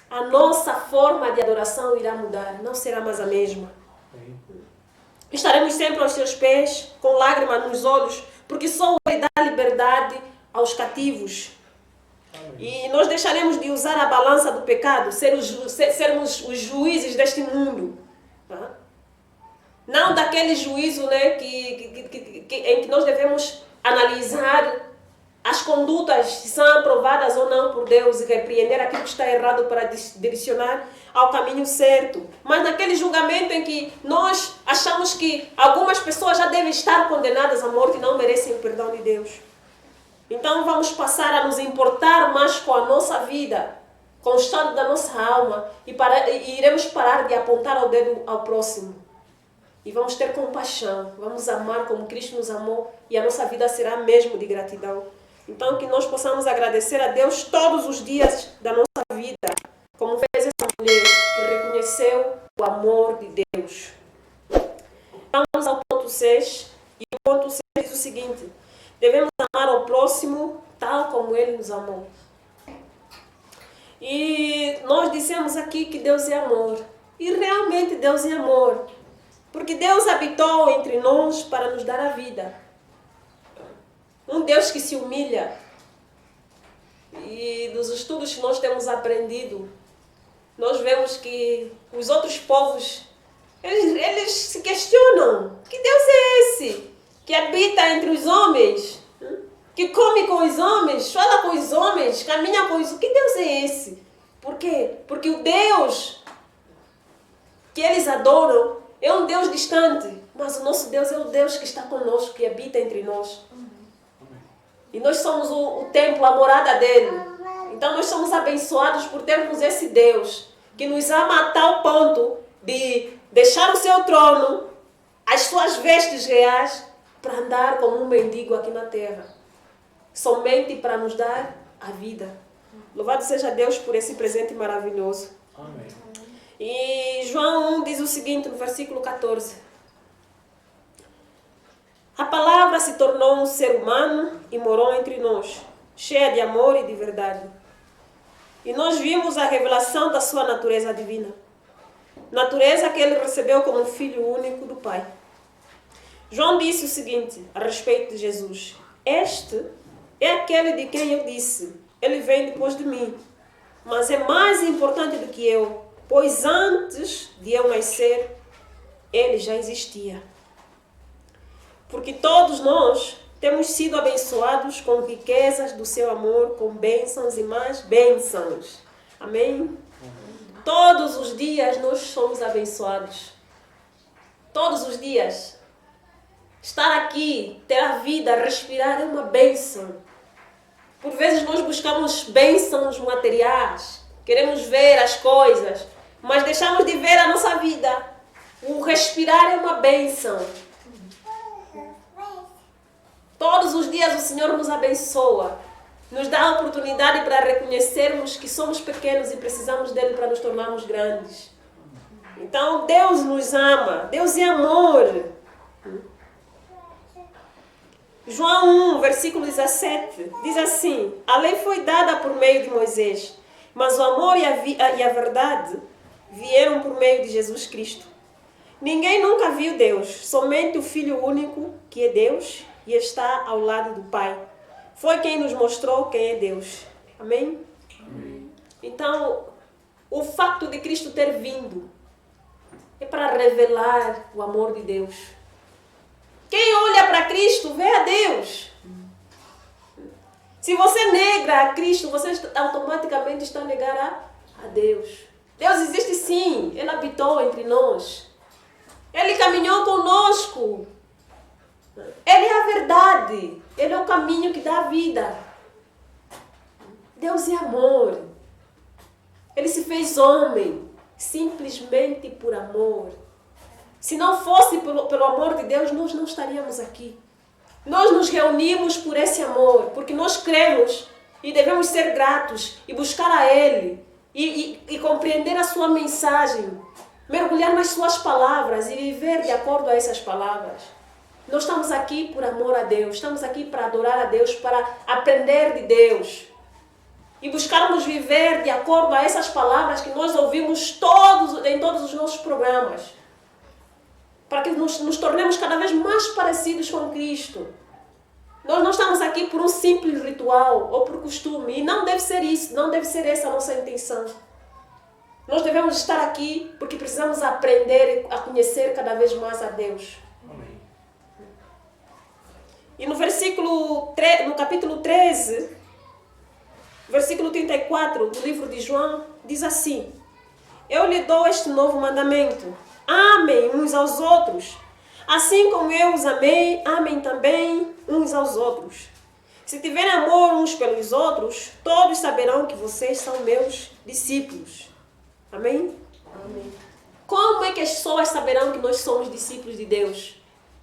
a nossa forma de adoração irá mudar, não será mais a mesma. Estaremos sempre aos seus pés, com lágrimas nos olhos, porque só Ele dá liberdade aos cativos. E nós deixaremos de usar a balança do pecado, sermos os juízes deste mundo. Não daquele juízo, né, em que nós devemos analisar as condutas, se são aprovadas ou não por Deus, e repreender aquilo que está errado para direcionar ao caminho certo. Mas naquele julgamento em que nós achamos que algumas pessoas já devem estar condenadas à morte e não merecem o perdão de Deus. Então vamos passar a nos importar mais com a nossa vida, com o estado da nossa alma, e iremos parar de apontar o dedo ao próximo. E vamos ter compaixão, vamos amar como Cristo nos amou, e a nossa vida será mesmo de gratidão. Então que nós possamos agradecer a Deus todos os dias da nossa vida, como fez essa mulher que reconheceu o amor de Deus. Vamos ao ponto 6, e o ponto 6 diz o seguinte: devemos amar ao próximo tal como Ele nos amou. E nós dissemos aqui que Deus é amor. E realmente Deus é amor. Porque Deus habitou entre nós para nos dar a vida. Um Deus que se humilha. E dos estudos que nós temos aprendido, nós vemos que os outros povos, eles se questionam. Que Deus é esse? Que habita entre os homens? Que come com os homens? Fala com os homens? Caminha com os homens? Que Deus é esse? Por quê? Porque o Deus que eles adoram é um Deus distante, mas o nosso Deus é o Deus que está conosco, que habita entre nós. E nós somos o templo, a morada dele. Então nós somos abençoados por termos esse Deus que nos ama a tal ponto de deixar o seu trono, as suas vestes reais, para andar como um mendigo aqui na terra. Somente para nos dar a vida. Louvado seja Deus por esse presente maravilhoso. Amém. E João 1 diz o seguinte no versículo 14. A palavra se tornou um ser humano e morou entre nós, cheia de amor e de verdade. E nós vimos a revelação da sua natureza divina. Natureza que ele recebeu como filho único do Pai. João disse o seguinte a respeito de Jesus: este é aquele de quem eu disse, ele vem depois de mim, mas é mais importante do que eu, pois antes de eu nascer, ele já existia. Porque todos nós temos sido abençoados com riquezas do seu amor, com bênçãos e mais bênçãos. Amém? Todos os dias nós somos abençoados. Todos os dias. Estar aqui, ter a vida, respirar é uma bênção. Por vezes nós buscamos bênçãos materiais. Queremos ver as coisas, mas deixamos de ver a nossa vida. O respirar é uma bênção. Todos os dias o Senhor nos abençoa. Nos dá a oportunidade para reconhecermos que somos pequenos e precisamos dele para nos tornarmos grandes. Então, Deus nos ama. Deus é amor. João 1, versículo 17, diz assim: a lei foi dada por meio de Moisés, mas o amor e a verdade vieram por meio de Jesus Cristo. Ninguém nunca viu Deus, somente o Filho único, que é Deus e está ao lado do Pai. Foi quem nos mostrou quem é Deus. Amém? Amém. Então, o facto de Cristo ter vindo é para revelar o amor de Deus. Quem olha para Cristo vê a Deus. Se você nega a Cristo, você automaticamente está a negar a Deus. Deus existe sim. Ele habitou entre nós. Ele caminhou conosco. Ele é a verdade. Ele é o caminho que dá a vida. Deus é amor. Ele se fez homem simplesmente por amor. Se não fosse pelo amor de Deus, nós não estaríamos aqui. Nós nos reunimos por esse amor, porque nós cremos e devemos ser gratos e buscar a Ele e compreender a sua mensagem, mergulhar nas suas palavras e viver de acordo a essas palavras. Nós estamos aqui por amor a Deus, estamos aqui para adorar a Deus, para aprender de Deus e buscarmos viver de acordo a essas palavras que nós ouvimos em todos os nossos programas, para que nos tornemos cada vez mais parecidos com Cristo. Nós não estamos aqui por um simples ritual ou por costume, e não deve ser isso, não deve ser essa a nossa intenção. Nós devemos estar aqui porque precisamos aprender a conhecer cada vez mais a Deus. Amém. E no capítulo 13, versículo 34 do livro de João, diz assim: eu lhe dou este novo mandamento: amem uns aos outros. Assim como eu os amei, amem também uns aos outros. Se tiverem amor uns pelos outros, todos saberão que vocês são meus discípulos. Amém? Amém. Como é que as pessoas saberão que nós somos discípulos de Deus?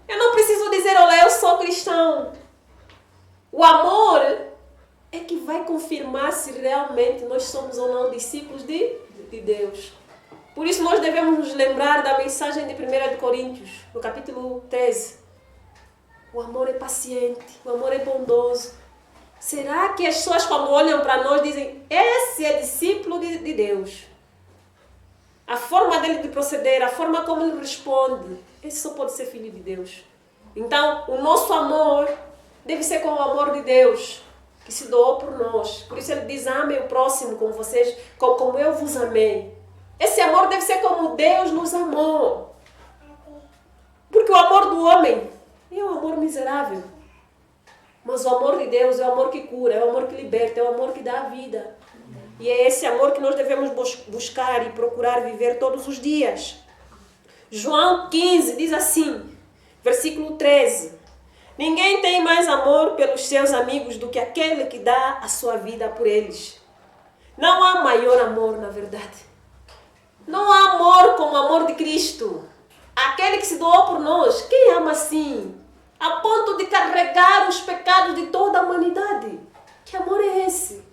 Eu não preciso dizer: olha, eu sou cristão. O amor é que vai confirmar se realmente nós somos ou não discípulos de Deus. Por isso nós devemos nos lembrar da mensagem de 1 Coríntios, no capítulo 13. O amor é paciente, o amor é bondoso. Será que as pessoas, quando olham para nós, dizem: esse é discípulo de Deus? A forma dele de proceder, a forma como ele responde, esse só pode ser filho de Deus. Então, o nosso amor deve ser como o amor de Deus, que se doou por nós. Por isso ele diz: amem o próximo como vocês, como eu vos amei. Esse amor deve ser como Deus nos amou. Porque o amor do homem é um amor miserável. Mas o amor de Deus é o amor que cura, é o amor que liberta, é o amor que dá a vida. E é esse amor que nós devemos buscar e procurar viver todos os dias. João 15 diz assim, versículo 13: ninguém tem mais amor pelos seus amigos do que aquele que dá a sua vida por eles. Não há maior amor, na verdade. Não há amor como o amor de Cristo. Aquele que se doou por nós. Quem ama assim? A ponto de carregar os pecados de toda a humanidade. Que amor é esse?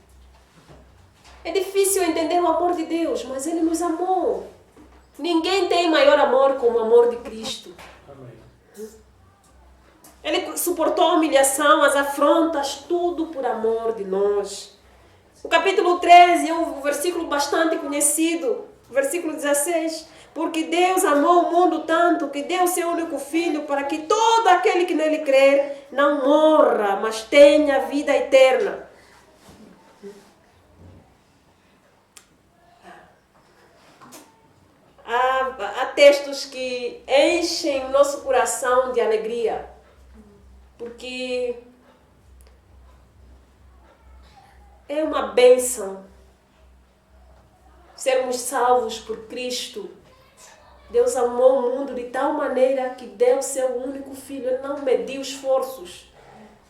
É difícil entender o amor de Deus, mas Ele nos amou. Ninguém tem maior amor como o amor de Cristo. Amém. Ele suportou a humilhação, as afrontas, tudo por amor de nós. O capítulo 13 é um versículo bastante conhecido. Versículo 16: porque Deus amou o mundo tanto que deu seu único Filho para que todo aquele que nele crer não morra, mas tenha vida eterna. Há textos que enchem o nosso coração de alegria, porque é uma bênção sermos salvos por Cristo. Deus amou o mundo de tal maneira que deu seu único Filho. Ele não mediu esforços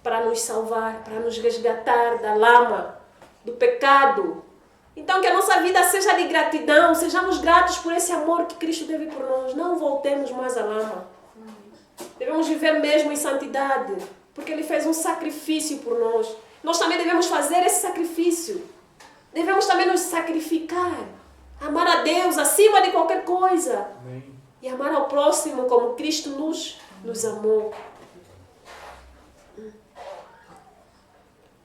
para nos salvar, para nos resgatar da lama, do pecado. Então que a nossa vida seja de gratidão, sejamos gratos por esse amor que Cristo teve por nós. Não voltemos mais à lama. Devemos viver mesmo em santidade, Porque Ele fez um sacrifício por nós. Nós também devemos fazer esse sacrifício. Devemos também nos sacrificar. Amar a Deus acima de qualquer coisa. Amém. E amar ao próximo como Cristo nos amou.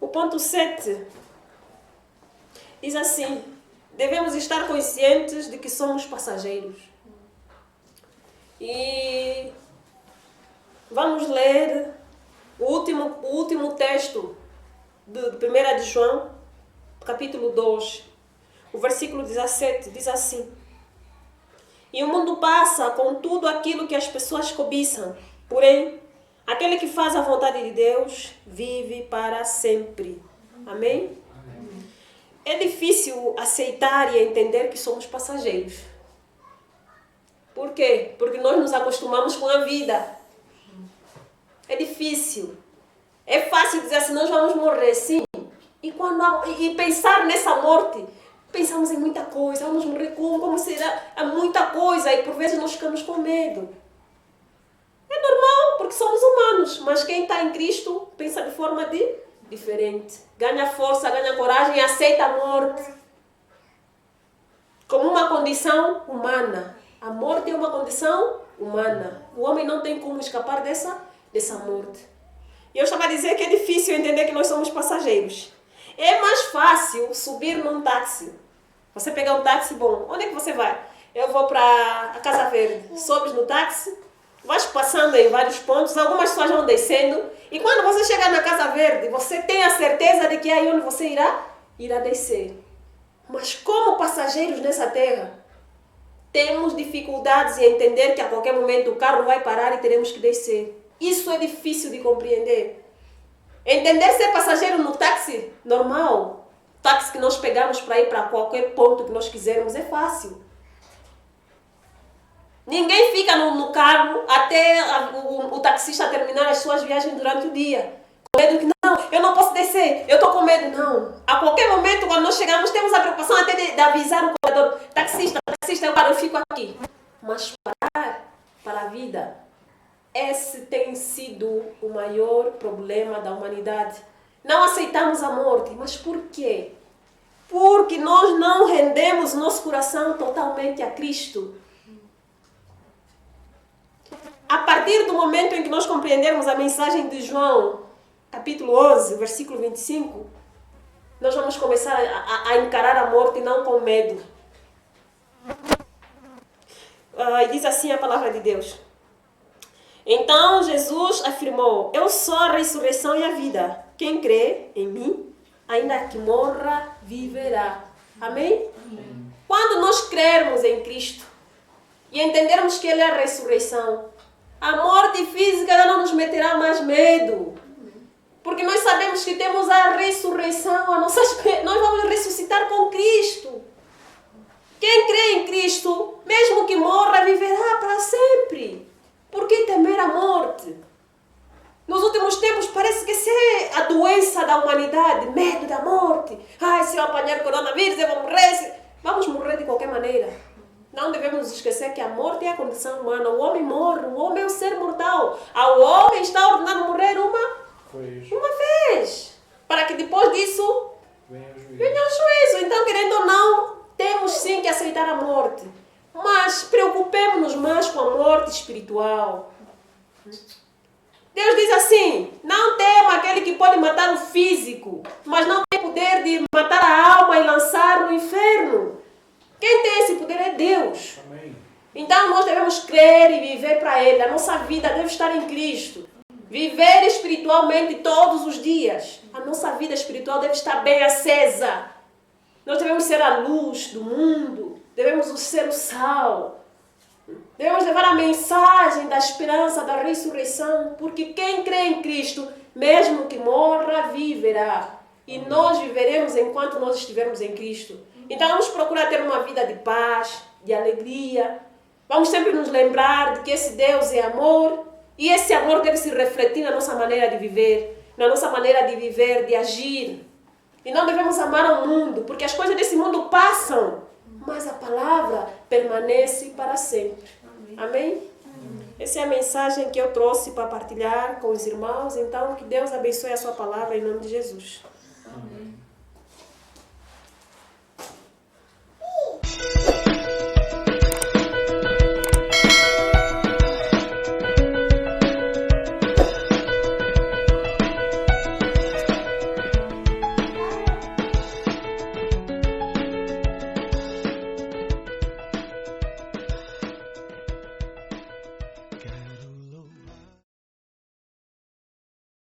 O ponto 7 diz assim: devemos estar conscientes de que somos passageiros. E vamos ler o último texto de 1 de João, capítulo 2, o versículo 17, diz assim: e o mundo passa com tudo aquilo que as pessoas cobiçam, porém, aquele que faz a vontade de Deus vive para sempre. Amém? Amém. É difícil aceitar e entender que somos passageiros. Por quê? Porque nós nos acostumamos com a vida. É difícil. É fácil dizer assim, nós vamos morrer, sim. E pensar nessa morte, pensamos em muita coisa. Vamos morrer como será? É muita coisa e por vezes nós ficamos com medo. É normal, porque somos humanos. Mas quem está em Cristo pensa de forma diferente. Ganha força, ganha coragem e aceita a morte como uma condição humana. A morte é uma condição humana. O homem não tem como escapar dessa morte. E eu estava a dizer que é difícil entender que nós somos passageiros. É mais fácil subir num táxi. Você pegar um táxi, bom, onde é que você vai? Eu vou para a Casa Verde. Sobes no táxi, vais passando em vários pontos, algumas pessoas vão descendo. E quando você chegar na Casa Verde, você tem a certeza de que é aí onde você irá descer. Mas como passageiros nessa terra, temos dificuldades em entender que a qualquer momento o carro vai parar e teremos que descer. Isso é difícil de compreender. Entender ser passageiro no táxi normal, táxi que nós pegamos para ir para qualquer ponto que nós quisermos, é fácil. Ninguém fica no carro até o taxista terminar as suas viagens durante o dia. Com medo que não, eu não posso descer, eu estou com medo. Não. A qualquer momento, quando nós chegamos, temos a preocupação até de avisar o corredor. Taxista, eu fico aqui. Mas para a vida, esse tem sido o maior problema da humanidade. Não aceitamos a morte. Mas por quê? Porque nós não rendemos nosso coração totalmente a Cristo. A partir do momento em que nós compreendermos a mensagem de João, capítulo 11, versículo 25, nós vamos começar a encarar a morte não com medo. E diz assim a palavra de Deus: então Jesus afirmou: eu sou a ressurreição e a vida. Quem crê em mim, ainda que morra, viverá. Amém? Amém. Quando nós crermos em Cristo e entendermos que Ele é a ressurreição, a morte física não nos meterá mais medo. Porque nós sabemos que temos a ressurreição, nós vamos ressuscitar com Cristo. Quem crê em Cristo, mesmo que morra, viverá para sempre. Por que temer a morte? Nos últimos tempos parece que essa é a doença da humanidade, medo da morte. Ai, se eu apanhar coronavírus eu vou morrer. Vamos morrer de qualquer maneira. Não devemos esquecer que a morte é a condição humana. O homem morre, o homem é um ser mortal. Ao homem está ordenado morrer uma vez. Para que depois disso venha o juízo. Então, querendo ou não, temos sim que aceitar a morte. Mas preocupemos-nos mais com a morte espiritual. Deus diz assim: não tema aquele que pode matar o físico, mas não tem poder de matar a alma e lançar no inferno. Quem tem esse poder é Deus. Amém. Então nós devemos crer e viver para Ele. A nossa vida deve estar em Cristo. Viver espiritualmente todos os dias. A nossa vida espiritual deve estar bem acesa. Nós devemos ser a luz do mundo. Devemos ser o sal. Devemos levar a mensagem da esperança, da ressurreição. Porque quem crê em Cristo, mesmo que morra, viverá. E nós viveremos enquanto nós estivermos em Cristo. Então vamos procurar ter uma vida de paz, de alegria. Vamos sempre nos lembrar de que esse Deus é amor. E esse amor deve se refletir na nossa maneira de viver. Na nossa maneira de viver, de agir. E não devemos amar ao mundo, porque as coisas desse mundo passam. Mas a palavra permanece para sempre. Amém? Essa é a mensagem que eu trouxe para partilhar com os irmãos. Então, que Deus abençoe a sua palavra em nome de Jesus. Amém.